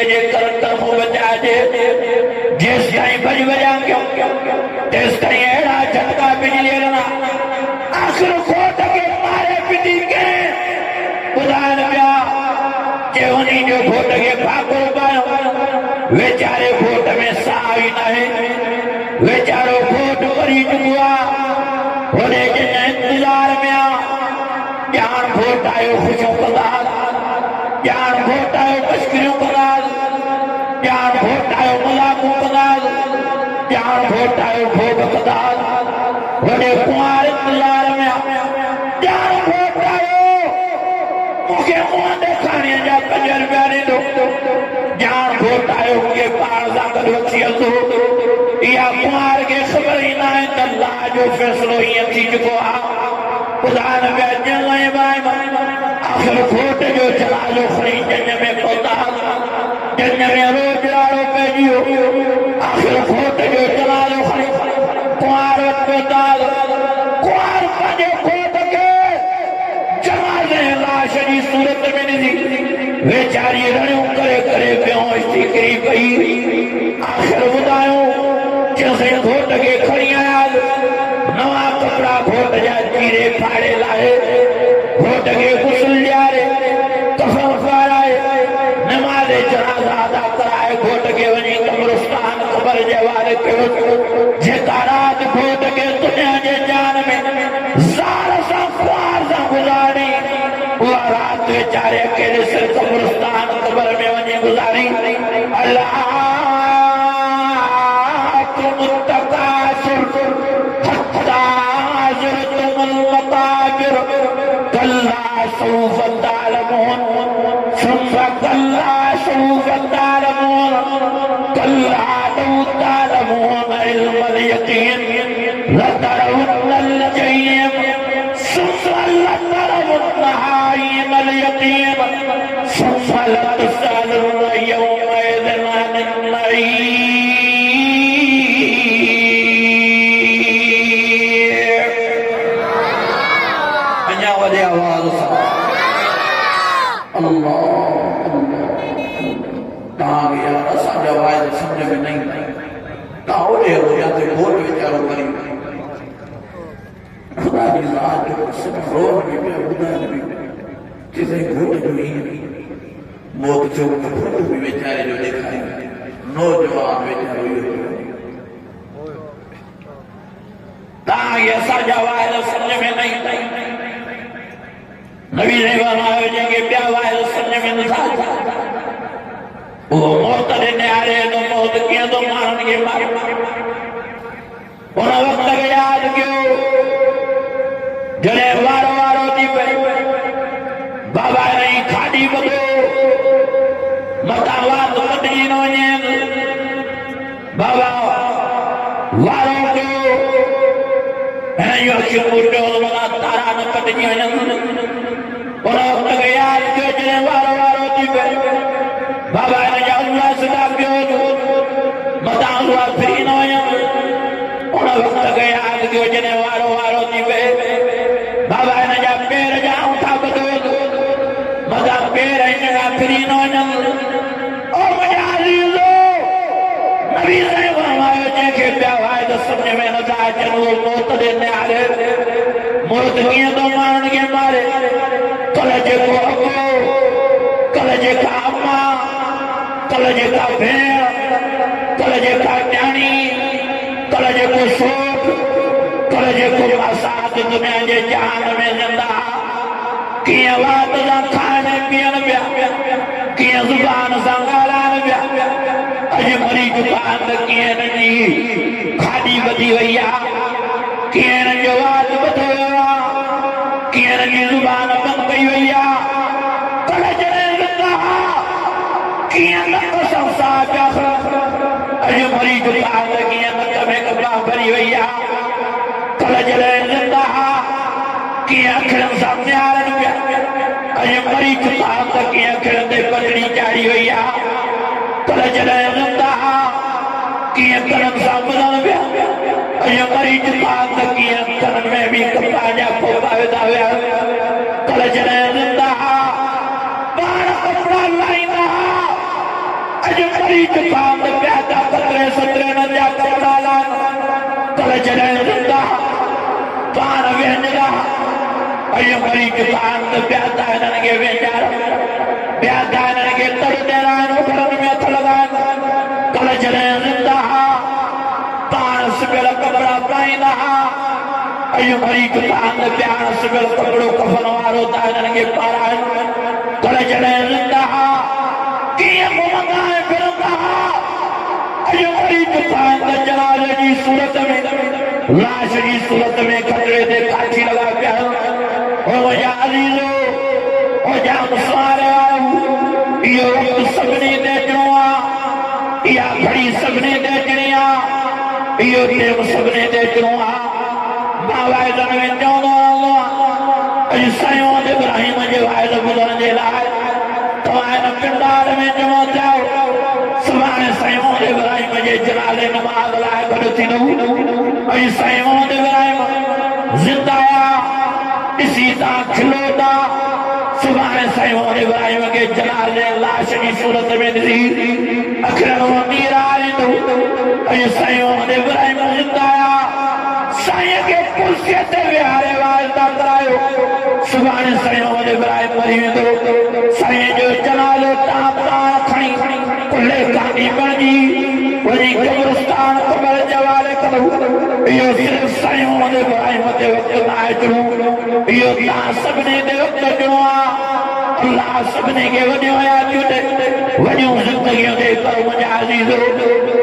जे करतल को बचा दे जिस ताईं भज वजा क्यों तेस ताईं अहिड़ा झटका बिजली ना आखिर खोट के मारे पिटी के ॿुधाइण पिया जे उन्ही जो घोट खे फाको पायो वेचारे घोट में साह ई नाहे वेचारो घोट मरी चुको आहे होॾे जिन इंतज़ार में आहे ॼाण घोट आयो ख़ुशियूं कंदासीं ॼाण घोट आयो तस्करियूं कंदासीं ॼाण घोट आयो मज़ाक़ूं कंदासीं ॼाण घोट आयो भोग कंदासीं होॾे कुंवार इंतज़ार में आहे ॼाण घोट आयो मूंखे मुंहं ॾेखारीअ जा 5 रुपया ॾींदो ॼाण घोट आयो मूंखे पाण सां गॾु अची हलंदो इहा कुंवार खे ख़बर ई न आहे त अल्लाह जो फ़ैसिलो हीअं थी चुको आहे ॿुधाइण पिया जंहिं भाई आख़िर घोट जो जनाज़ो खणी जंज में पहुता जंज में रोज़ ॾाढो पइजी वियो आख़िर घोट जो जनाज़ो खणी कुंवार वटि पहुता कुंवार पंहिंजे घोट खे जनाज़े लाश जी सूरत में ॾिसी वेचारी रड़ियूं करे करे बेहोश थी किरी पई आख़िर ॿुधायो जंहिं घोट खे खणी आयासीं नवां कपिड़ा घोट जा चीरे फाड़े लाहे घोट खे गुस्ल ॾियारे कफ़न पाराए नमाज़ जनाज़ा अदा कराए घोट खे वञी कब्रिस्तान क़बर जे हवाले कयो जेका राति घोट खे दुनिया जे जान में ज़ार सां ख्वार सां गुज़ारी उहा राति वेचारे अकेले सिर कब्रिस्तान क़बर में वञी गुज़ारी अल्लाह سوف تعلمون ثم كلا سوف تعلمون كلا لو تعلمون علم اليقين لترون الجحيم ثم لترونها علم اليقين ثم لتسألن يومئذ عن النعيم समझ में नहीं ताओले हो जाते घोट बेचारो करी खुदा की रात जो सब रोड में भी उधर भी किसी घोट जो ही मौत जो घोट भी बेचारे जो दिखाए नौजवान बेचारो ये ये सजा वाले समझ में नहीं नबी ने बनाया जंगे प्या वाले समझ में नहीं आता वो मौत ने आ रहे तो मौत किया तो मारन के मार उन वक्त के याद क्यों जने वारो वारो दी पे बाबा नहीं खाड़ी बदो मतावा तो मदनी नो ने बाबा वारो क्यों है यो क्यों मुर्दो वाला तारा न पटनी है उन वक्त के याद क्यों जने वारो वारो दी पे बाबा ने अल्लाह सदा क्यों मता हुआ फिर न उन वक्त गया आज क्यों जने वारो वारो थी वे बाबा ने जा पैर जा उठा बदो मता पैर इन का फिर न ओ मजा लो नबी ने फरमाया जे प्या भाई तो समझ में न आए चलो मौत देने आ रहे मौत किए तो मारन के मारे कलजे को अबो कलजे का अम्मा कलजे का भेड़ कलजे का न्याणी कलजे को शोक कलजे को मसाद दुनिया के जान में जिंदा किए बात ना खाने पियन पिया किए जुबान सा गालान पिया अज मरी जुबान किए नहीं खाड़ी बदी वैया किए न जवाब बदोया किए न जुबान बंद गई वैया कलजे अजो मरी जुबान लगी में कपड़ा भरी वैया कल जले जिंदा कि अखिरन सामने आ रहे पिया अजो मरी जुबान लगी अखिरन दे पगड़ी चाड़ी वैया कल जले जिंदा कि अखिरन सामने पिया अजो मरी जुबान लगी अखिरन में भी कपड़ा जा पोपा वेदा हुआ कल जले जिंदा बार कपड़ा लाइंदा अज मरी चुका प्यादा पतरे सतरे न जा कपड़ा लान कल जॾहिं ज़िंदा पाण वेंदा अज मरी चुका प्यादा हिननि खे वेंचार प्यादा हिननि खे तर ॾियण उखड़नि में हथ लॻाइण कल जॾहिं ज़िंदा पाण सिबियल कपिड़ा पाईंदा अज मरी चुका प्याण सिबियल कपिड़ो कफन वारो था हिननि खे पाराइनि कल जॾहिं ज़िंदा कीअं घुमंदा ऐं फिरंदा अज मरी चुका जनाज़े जी सूरत में लाश जी सूरत में खतरे ते काठी लॻा पिया ओ या अज़ीज़ो ओ जाम सवारे आयो इहो वक़्तु सभिनी ते अचिणो आहे इहा घड़ी सभिनी ते अचणी आहे इहो टेम सभिनी ते अचिणो आहे मां वाइदनि में चवंदो रहंदो आहियां अॼु साईं इब्राहिम जे वाइदे ॿुधण जे लाइ तव्हां हिन पिंडार में जमा थियो सुभाणे साईं इब्राहिम जे जनाज़े नमाज़ लाइ गॾु थींदो अॼु साईं इब्राहिम ज़िंदा ॾिसी तव्हां खिलो था सुभाणे साईं इब्राहिम खे जनाज़े लाश जी सूरत में ॾिसी अखियुनि मां नीर ईंदो अॼु साईं इब्राहिम ज़िंदा साईं खे कुर्सीअ ते विहारे वाइदा करायो सुभाणे साईं इब्राहिम मरी वेंदो साईं जो जनाज़ो तव्हां पाण खणी कुल्ले कानी बणिजी वञी कब्रिस्तान क़बर जे वारे करो इहो सिर्फ़ु साईं इब्राहिम ते वक़्तु न अचिणो इहो तव्हां सभिनी ते वक़्तु अचिणो आहे अल्लाह सभिनी खे वॾियूं हयातियूं ॾे वॾियूं ज़िंदगियूं ॾे पर मुंहिंजा अज़ीज़ो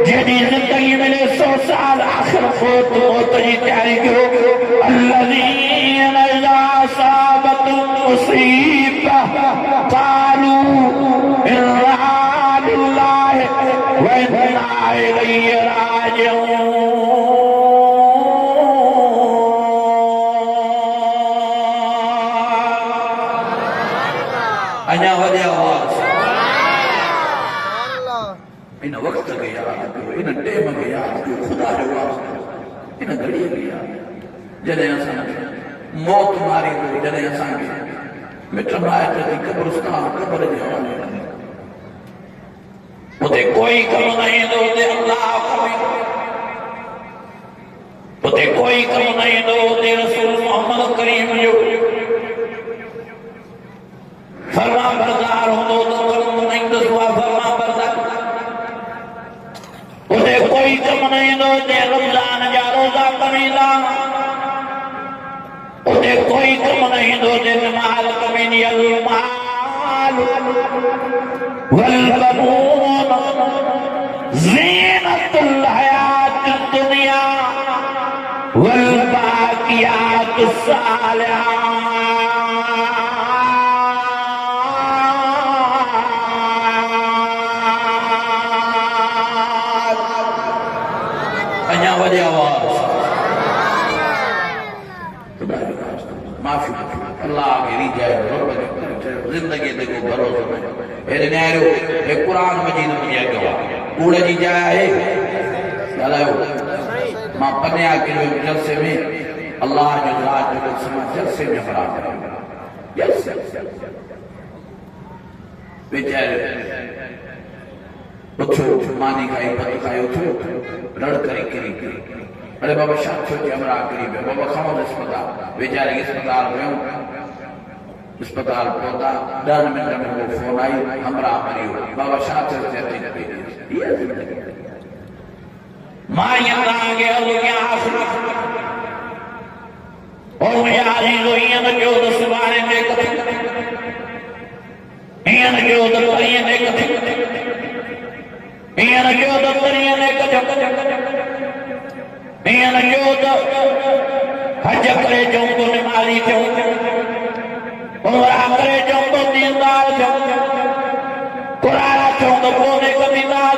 जॾहिं ज़िंदगी मिले 100 साल आख़िर मौत जी तयारी कयो الذين إذا أصابتهم مصيبة قالوا إنا لله وإنا إليه راجعون अञा वधे आवाज़ इन वक़्त खे यादि कयो इन टेम खे यादि कयो ख़ुदा जो वास्तो इन घड़ीअ खे यादि जॾहिं असांखे मौत मारींदो जॾहिं असांखे मिट माइट जी कब्रिस्तान क़बर जे हवाले उते कोई कम न ईंदो उते अल्लाह कम ईंदो उते कोई कम न ईंदो उते रसूल मोहम्मद करीम जो फरमा बरदार हूंदो त कम न ईंदो फरमा बरदार उते कोई कम न ईंदो उते रमज़ान जा रोज़ा कम ईंदा उते कोई कम न ईंदो उते माल कम ईंदी المال والبنون زينة الحياة الدنيا والباقيات الصالحات अञा वॾे आवाज़ माफ़ी अल्लाह की रिजाए जिंदगी ते को भरोसो न हेरे न्यारो हे कुरान मजीद में अॻियो कूड़ जी जाइ आहे ॻाल्हायो मां पन्या किलो जलसे में अल्लाह जो राज जो समा जलसे में खड़ा कयो जलसे बेचारे उथो मानी खाई पत खाई उथो रड़ करे किरी अरे बाबा शाह छोटे हमरा करीब है बाबा खाओ अस्पताल बेचारे अस्पताल में अस्पताल पहुंचा 10 मिनट में वो फोन आई हमरा मरियो बाबा शाह छोटे ये जिंदगी मां यहां आगे अल्लाह आखिर और यारी जो ये न जो सुभाणे में कथे ये न जो दरिया में कथे ये न जो दरिया में कथे ईअं न कयो त हज करे चऊं तो निमाली चऊं उमरा करे चऊं तो दीनदार चऊं कुरान चऊं तो कोने को दीनदार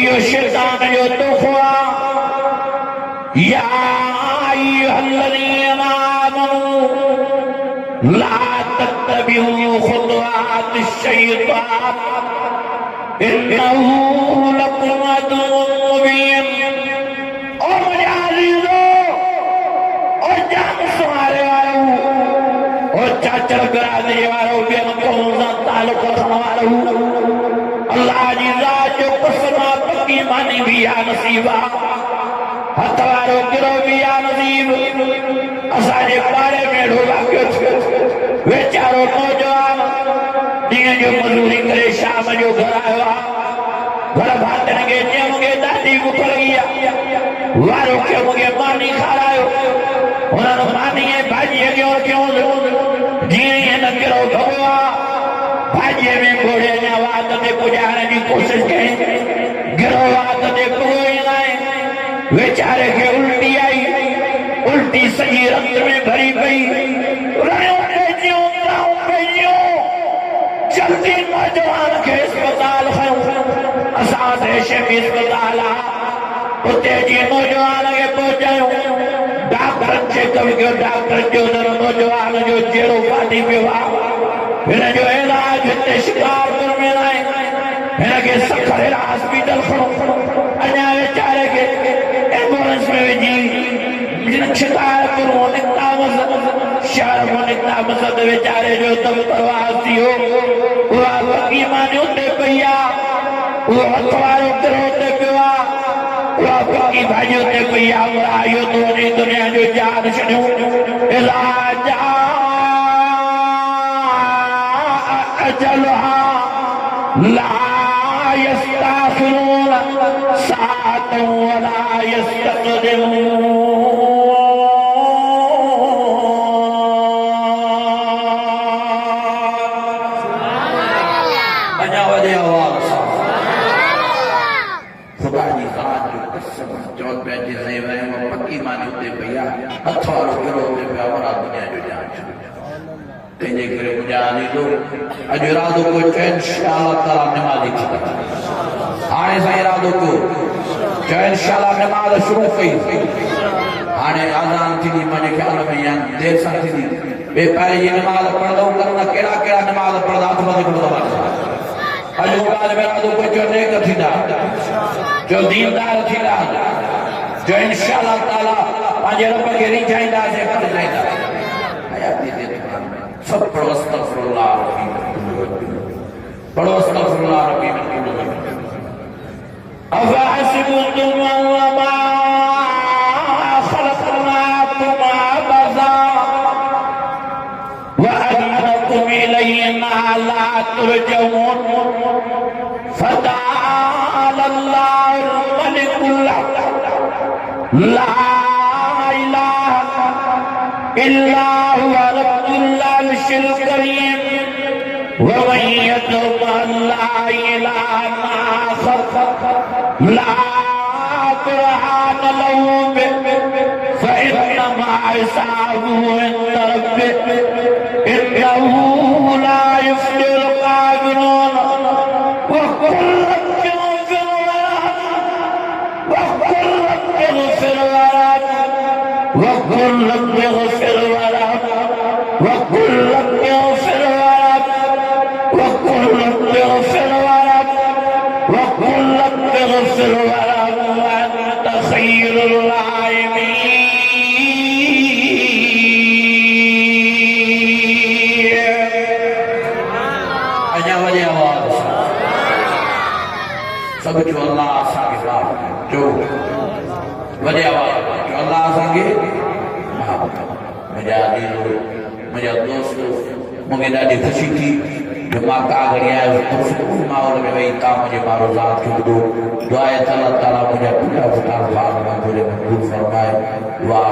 इहो शैतान जो तोहफ़ो आहे या अय्युहल्लज़ीना आमनू ला तत्तबिऊ खुतवात शैतान इन्नहू लकुम अदुव्वुन मुबीन चाचड़ बिरादरी वारो ॿियनि क़ौमुनि सां तालुक रखण वारो अल्लाह जी ज़ात जो कसमा पक्की मानी भी या नसीबा हथवारो गिरो भी या नसीब असांजे पाड़े में ढोला क्यों वेचारो नौजवान ॾींहं जो मजूरी करे शाम जो घर आयो घर भातन खे चयो मूंखे ॾाढी बुख लॻी आहे वारो खे मूंखे मानी खारायो हुननि मानी ऐं भाॼीअ खे रखियो जीअं ई हिन गिरो भॻो आहे भाॼीअ में घोड़े अञा वात ते पुॼाइण जी कोशिशि कई गिरो वात ते पुॼो ई न आहे वेचारे खे उल्टी आई उल्टी सॼी रत में भरी पई रहियो पइजियूं जल्दी नौजवान खे अस्पताल खयो असां देश में अस्पताल आहे उते जीअं नौजवान खे पहुचायूं डॉक्टर चेकअप कयो डॉक्टर चयो त नौजवान जो चेहरो फाटी पियो आहे हिन जो इलाज हिते शिकारपुर में न आहे हिन खे सखर हॉस्पिटल खणो अञा वेचारे खे एम्बुलेंस में विझी शिकारपुर मां निकितामस शहर मां निकितामस त वेचारे जो दम परवास थियो उहा वकी मानी उते पई आहे उहो हथ वारो गिरो उते पियो आहे उहा वकी भाॼी उते पई आहे मुरायो तो वञी दुनिया जो जान छॾियूं इलाज अजलहा ला यस्ताखिरून साअतन वला यस्तक़दिमून अॼु इरादो को चयो इंशाअल्लाह ताला नमाज़ थी हाणे साईं इरादो को चयो इंशाअल्लाह नमाज़ शुरू कई हाणे आज़ान थींदी मुंहिंजे ख़्याल में या देर सां थींदी ॿिए पहिरीं ये नमाज़ पढ़ंदो करना कहिड़ा कहिड़ा नमाज़ पढ़ंदा हथ मथे खणो अॼु ॻाल्हि में इरादो को चयो नेक थींदा जो दीनदार थींदा जो इंशाअल्लाह ताला पंहिंजे रब खे रिझाईंदासीं पढ़ाईंदासीं सब पढ़ो अस्तगफिरुल्लाह पढ़ो अस्तगफिरुल्लाह रब्बी मिन कुल्लि ज़ंब अफ़हसिबतुम अन्नमा खलक़नाकुम अबसा व अन्नकुम इलैना ला तुरजऊन फतआला अल्लाहुल मलिकुल ला इलाहा इल्ला हुवा रब्बुल अर्शिल करीम वमन यदउ ला इलाहा ला बुरहान लहू फइन्नमा हिसाबुहु इंद रब्बिह इन्नहु ला युफ्लिहुल काफिरून वक़ुल rabbi इग़फिर वरहम वक़ुल rabbi इग़फिर वरहम वक़ुल rabbi इग़फिर वरहम वक़ुल rabbi इग़फिर वरहम वक़ुल rabbi इग़फिर वरहम व अन्त खैरुल राहिमीन अञा वॾे आवाज़ सब जो अल्लाह असांखे माफ़ जो वॾे आवाज़ जो अल्लाह असांखे मुंहिंजा दिल मुंहिंजा दोस्त मूंखे ॾाढी ख़ुशी थी जो मां का घड़ी आयो पुरसकून माहौल में वेही तव्हां मुंहिंजे मारोज़ात खे ॿुधो दुआ आहे त अल्लाह ताला मुंहिंजा टुटा फुटा ॿार मंज़ूर फरमाए वाह